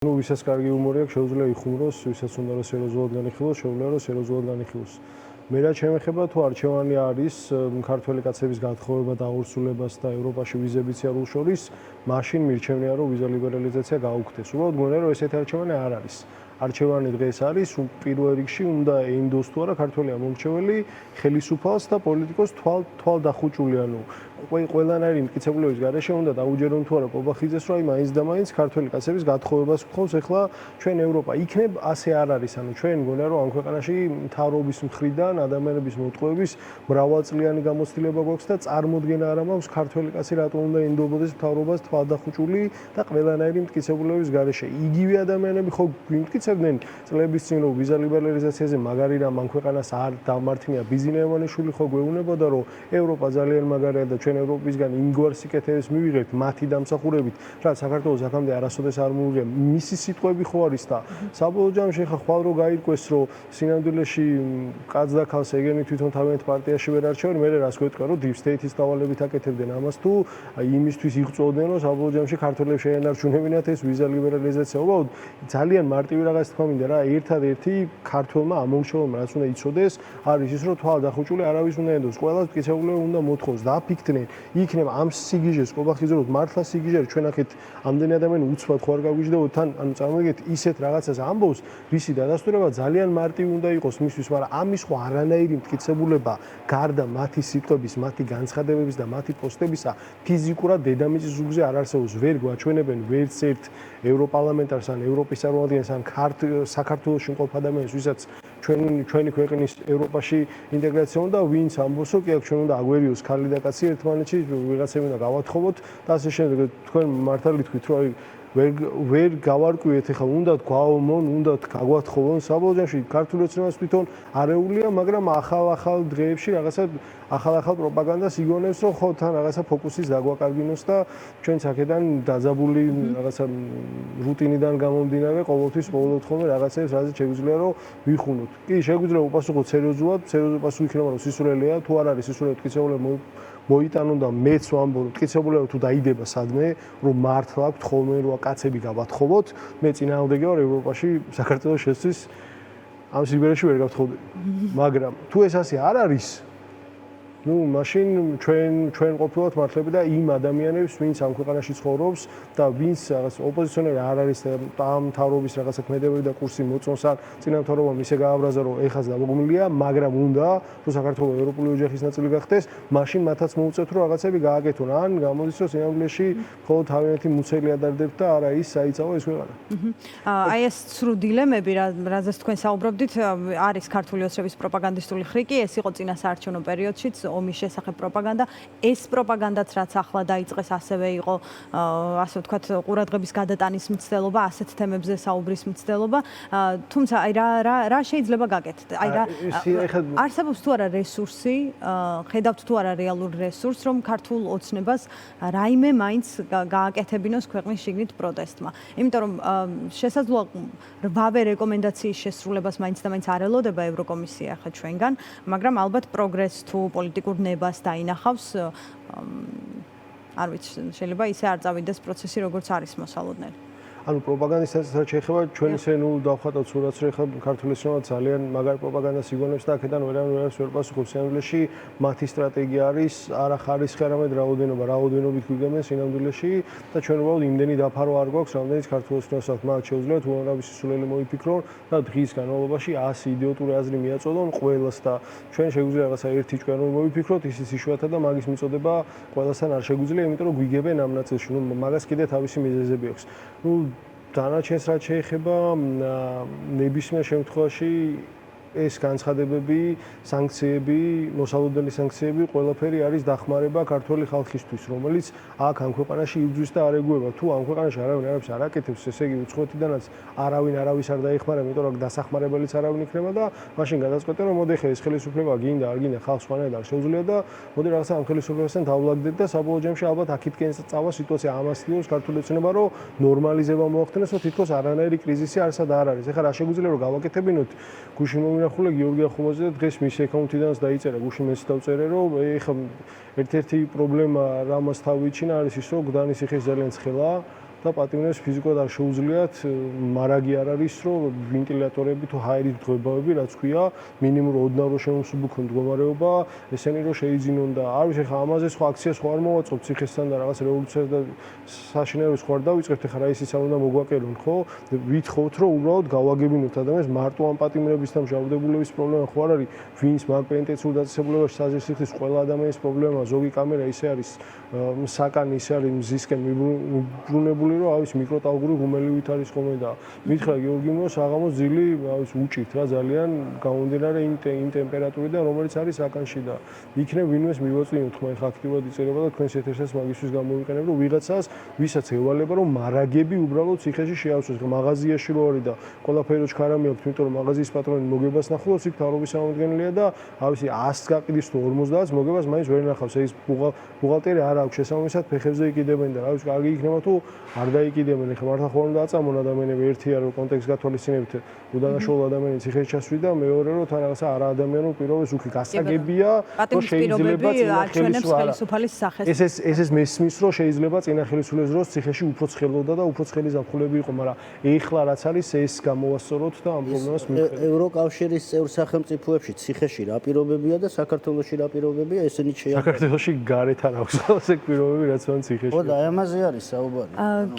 Ну, ვისაც კარგი ჰუმორი აქვს, შეუძლია იხუმროს, ვისაც უნდა რომ სერიოზულად განიხილოს, შეუძლია რომ სერიოზულად განიხილოს. მე რა შემეხება თუ არჩევანი არის ქართველი კაცების გათხოვება და აურსულებას და ევროპაში ვიზების ციარულ შორის, მაშინ მირჩევნია რომ ვიზა ლიბერალიზაცია გაუქმდეს. უბრალოდ მგონია რომ ესეთი არჩევანი არ არის. არჩევანი დღეს არის პირველ რიგში უნდა ეინდოს თუ არა ქართველი ამომრჩეველი ხელისუფალს და პოლიტიკოს თვალ დახუჭული, ანუ ყველანაირი მტკიცებულების გარეშე უნდა დაუჯერონ თუ არა კობახიძეს, რომ აი მაინც და მაინც ქართველი კაცების გათხოვებას გვხობს ახლა ჩვენ ევროპა. იქნებ ასე არ არის, ანუ ჩვენ მგონია რომ ამ ქვეყანაში მთავრობის მხრიდან ადამიანების მოტყუების მრავალწლიანი გამოცდილება გვაქვს და წარმოდგენა არ მაქვს ქართველი კაცი რატომ უნდა ენდობოდეს მთავრობას თვალ დახუჭული და ყველანაირი მტკიცებულების გარეშე. იგივე ადამიანები ხო გვიმტკიცებდნენ წლების წინ რომ ვიზა ლიბერალიზაციაზე მაგარი რამ ამ ქვეყანას არ დამართმია ბიზინა ევანიშვილი ხო გვეუბნებოდა რომ ევროპა ძალიან მაგარია და ჩვენ ევროპისგან იმგვარ სიკეთეებს მივიღებთ მათი დამსახურებით, რაც საქართველოს აქამდე არასოდეს არ მოუღია. მისი სიტყვები ხო არის და საბოლოო ჯამში ხა ხვალ რო გაირკვეს რომ სინამდვილეში კაც და ქალს ეგენი თვითონ თავიანთ პარტიაში ვერ არჩევენ, მე რას გვეთქვა რომ deep state-ის დავალებით აკეთებდნენ ამას თუ იმისთვის იღწვოდნენ რომ საბოლოო ჯამში ქართველებს შეენარჩუნებინათ ეს ვიზა ლიბერალიზაცია. უბრალოდ ძალიან მარტივი რაღაც თქვა მინდა რა, ერთადერთი ქართველმა ამომრჩეველმა რაც უნდა იცოდეს არის ის რომ თვალ დახუჭული არავის უნდა ენდოს, ყველას მტკიცებულება უნდა მოთხოვს და აფიქრდნენ იქნებ ამ სიგიჟეს კობახიძე რომ მართლა სიგიჟე ჩვენ აქეთ ამდენი ადამიანი უცბად ხო არ გაგვიჟდებოდ თან ანუ წარმოგიდგეთ ისეთ რაღაცას ამბობს ვისი დადასტურება ძალიან მარტივი უნდა იყოს მისთვის, მაგრამ ამის ხო არანაირი მტკიცებულება გარდა მათი სიტყვების, მათი განცხადებების და მათი პოსტებისა ფიზიკურად დედამიწის ზურგზე არ არსებობს. ვერ გვაჩვენებენ ვერც ერთ ევროპარლამენტარს ან ევროპის წარმომადგენელს ან საქართველოში მყოფ ადამიანს, ვისაც ჩვენი ქვეყნის ევროპაში ინტეგრაცია უნდა, ვინც ამბობს, რომ კი აქ ჩვენ უნდა აგვერიოს ქალი და კაცი ერთმანეთში, ვიღაცები უნდა გავათხოვოთ და ასე შემდეგ. თქვენ მართალი თქვით, რომ აი ვერ გავარკვიეთ, ეხლა უნდათ გვაომონ, უნდათ გაგვათხოვონ. საბოლოო ჯამში ქართული ოცნებას თვითონ არეულია, მაგრამ ახალ დღეებში რაღაცა ახალ პროპაგანდას იგონებს, რომ ხო თან რაღაცა ფოკუსის დაგვაკარგინოს და ჩვენც აქედან დაძაბული რაღაცა რუტინიდან გამომდინარე ყოველთვის პოულობთ ხოლმე რაღაცებს, რაზეც შეგვიძლია რომ ვიხუნოთ. კი, შეგვიძლია უპასუხოთ სერიოზულად, სერიოზული პასუხი იქნება რომ სისულელეა, თუ არ არის სისულელე მტკიცებულება მოიტანონ და მეც ვამბობ მტკიცებულება თუ დაიდება სადმე რომ მართლა აქვს ხოლმე რომ კაცები გავათხოვოთ, მე წინააღმდეგი ვარ ევროპაში საქართველოს შესწვის ამ სიბერეში ვერ გავთხოვდები. მაგრამ თუ ეს ასე არ არის, ну, მაშინ ჩვენ ყოფილვართ მართლები და იმ ადამიანებს, ვინც ამ ქვეყანაში ცხოვრობს და ვინც რაღაც ოპოზიციონერი არ არის და ამ მთავრობის რაღაცა ქმედებები და კურსი მოწონს ან წინა მთავრობამ ისე გააბრაზა, რომ ეხაც დამოგმულია, მაგრამ უნდა, რომ საქართველოს ევროპული ოჯახის ნაწილი გახდეს, მაშინ მათაც მოუწევთ, რომ რაღაცები გააკეთონ. ან გამოდის, რომ სინამდვილეში მხოლოდ თავიანთი მუცელი ადარდებთ და არა ის საიცავო ეს ქვეყანა. აი ეს ცრუ დილემები, რაზეც თქვენ საუბრობდით, არის ქართული ოცნების პროპაგანდისტული ხრიკი, ეს იყო წინა საარჩევნო პერიოდშიც ომის შესახებ პროპაგანდა. ეს პროპაგანდაც რაც ახლა დაიწყეს, ასევე იყო ასე ვთქვათ ყურადღების გადატანის მცდელობა, ასეთ თემებზე საუბრის მცდელობა. თუმცა აი რა შეიძლება გაკეთდეთ? აი რა არსებობს თუ არა რესურსი, ხედავთ თუ არა რეალურ რესურსს, რომ ქართულ ოცნებას რაიმე მაინც გააკეთებინოს ქვეყნის შიგნით პროტესტმა. იმიტომ რომ შესაძლოა რვავე რეკომენდაციის შესრულებას მაინც და მაინც არ ელოდება ევროკომისია ხა ჩვენგან, მაგრამ ალბათ პროგრესს თუ პოლიტიკურ ნებას დაინახავს, არ ვიცი, შეიძლება ისე არ წავიდეს პროცესი, როგორც არის მოსალოდნელი. ანუ პროპაგანდისთაც რაც შეეხება ჩვენ ისე დავხატავთ სურათს, რომ ხა ქართული ოცნება ძალიან მაგარ პროპაგანდას იგონებს და აქედან ვერას ვერ პასუხობს. სინამდვილეში მათი სტრატეგია არის არა ხარისხი, არამედ რაოდენობით გვიგებენ სინამდვილეში და ჩვენ უბრალოდ იმდენი დაფარო არ გვაქვს, რამდენიც ქართული ოცნებას აქვს. მათ შეუძლიათ უამრავი სისულელი მოიფიქრონ და დღის განმავლობაში 100 იდიოტური აზრი მიაწოდონ ყველას და ჩვენ შეგვიძლია რაღაცა ერთი ჭკვიანური მოიფიქროთ, ისიც იშვიათად და მაგის მიწოდება ყველასთან არ შეგვიძლია, იმიტომ რომ გვიგებენ ამ ნაწილში. ნუ მაგას კიდე თავისი მიზეზები აქვს. ნუ დანარჩენს რაც შეეხება ნებისმიერ შემთხვევაში ეს განცხადებები, სანქციები, მოსალოდნელი სანქციები ყველაფერი არის დახმარება ქართული ხალხისთვის, რომელიც აქ ამ ქვეყანაში იბრძვის და არ ეგუება. თუ ამ ქვეყანაში არავინ არაფერს არ აკეთებს, ესე იგი უცხოეთიდანაც არავინ არავის არ დაეხმარება, იმიტომ რომ დასახმარებელიც არავინ იქნება და მაშინ გადაწყვეტენ რომ მოდი ხე ეს ხელისუფლება გინდა, არ გინდა, ხალხს ხანად არ შეუძლია და მოდი რაღაცა ამ ხელისუფლებასთან დავვლაგდეთ და საბოლოო ჯამში ალბათ აქეთკენ წავა სიტუაცია ამასთიოს ქართული ოცნება რომ ნორმალიზება მოახდინოს, რომ თითქოს არანაირი კრიზისი არსად არ არის. ეხლა რა შეგვიძლია რომ გავაკეთებინოთ გუშინ ნახულე გიორგი ახუმაძე და დღეს მის აკაუნტიდანაც დაიწერა გუშინ მეც დავწერე რომ ეხლა ერთ-ერთი პრობლემა რამას თავიჩინა არის ის რომ გდანის ციხე ძალიან ცხელაა და პატიმრებს ფიზიკურად არ შეუძლიათ მარაგი არ არის, რომ ვენტილატორები თუ ჰაერით მდგომარეობები, რაც ქვია, მინიმუმ ოდნავ რომ შემოსუბუქო მდგომარეობა, ესენი რომ შეიძინონ და არ ვიცი ხა ამაზე სხვა აქციას ხო არ მოვაწყობთ ციხესთან და რაღაც რევოლუციას და საშინაებს ხო არ დავიწყებთ, ხა რა ისიც არ უნდა მოგვაკელონ, ხო? ვითხოვთ რომ უბრალოდ გავაგებინოთ ადამიანს მარტო ამ პატიმრების და მჟავდებულების პრობლემა ხო არ არის, ვინც მაგ პენტენციურ დაწესებულებაში საზრის სიხდის ყველა ადამიანის პრობლემა, ზოგი კამერა ისე არის საკანი ისე არის მზისკენ მიბრუნებული, რომ ავის მიკროტალღური ღუმელივით არის ხოლმე და მითხრა გიორგი მოს აღამოს ძილი ავის უჭირთ რა ძალიან გამომდინარე იმ ტემპერატურიდან რომელიც არის საკანში და იქნებ ვინმეს მივაწვიოთ ხმა ხა აქტიურად იწერება და თქვენს ეთერსაც მაგისთვის გამოვიყენებ რომ ვიღაცას ვისაც ევალება რომ მარაგები უბრალოდ ციხეში შეავსოს ხა მაღაზიაში რო არის და ყველაფერი ჩქარამი აქვს იმიტომ რომ მაღაზიის პატრონი მოგებას ნახულობს იქ თავრობის სამომადგენელია და ავისი 100-ს გაყიდის თუ 50-ს მოგებას მაინც ვერ ნახავს ეს ბუღალტერი არ აქვს შესაბამისად ფეხებზე იკიდებენ და რა ვიცი კარგი იქნება თუ არ დაიკიდებენ ეხლა მართლა ხომ უნდა აწამონ ადამიანები ერთია რომ კონტექსტს გათვალისწინებთ უდანაშაულო ადამიანი ციხეში ჩასვიდა მეორე რომ თან რაღაცა არაადამიანურ პირობებს უკი გასაგებია რომ შეიძლება აჩვენებს ხელისუფალის სახეს ეს მესმის რომ შეიძლება წინა ხელისუფლების დროს ციხეში უფრო ცხელოდა და უფრო ცხელი ზაფხულები იყო მაგრამ ეხლა რაც არის ეს გამოვასწოროთ და ამ პრობლემას მივხედავთ ევროკავშირის წევრ სახელმწიფოებში ციხეში რა პირობებია და საქართველოში რა პირობებია ესენი შეახება საქართველოში გარეთ არ აქვს ეს პირობები რაც მან ციხეში ხო და ამაზე არის საუბარი